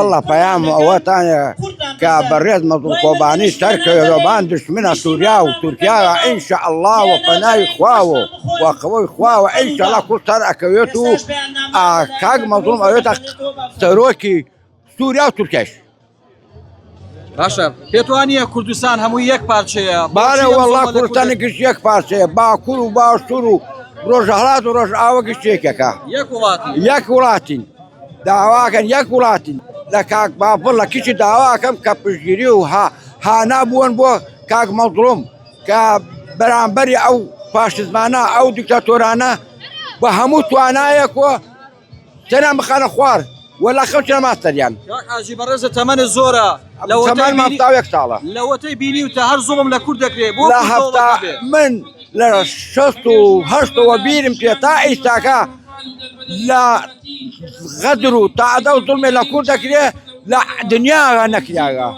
والله پیام وطن که برید مطلوب قربانی سرکه زبان دشمن سوریا و ترکیه ان شاء الله و پناه خواو و قوی خواو ان شاء الله کل سر اکویتو کاغ مظلوم اویتا سروکی سوریا و ترکیش باشە پێتوانیە کوردستان هەمووی یەک پارچەیە بله والله کردستان کش یک پارچه باکوور و باشوور و ڕۆژهەڵات و ڕۆژئاوا گشتێکەکە یەک وڵاتی یک وڵاتین داواکەن یک وڵاتین لە کاک باپڕ لە کچی داواکەم کە پشتگیری و هانا بوون بۆ کاک مەزڵوم کە بەرامبەری ئەو فاشزمانە ئەو دیکتاتۆرانە بە هەموو توانایەکەوە تەنان بخانە خوار وەلا خەڵکی نەماستەریان حاجی بەڕێزە تەمەنە زۆرە تەمەن مافتا یەک ساڵە لەوەتەی بینی و تا هەر زوڵم لە کورد دەکرێت بۆ لە هەفتا من لە 68ەوە بیرم پێ تا ئیستاکە لە غەدر و تاعدە و زوڵمێ لە کورد دەکرێت لە دنیاغا نەکراوە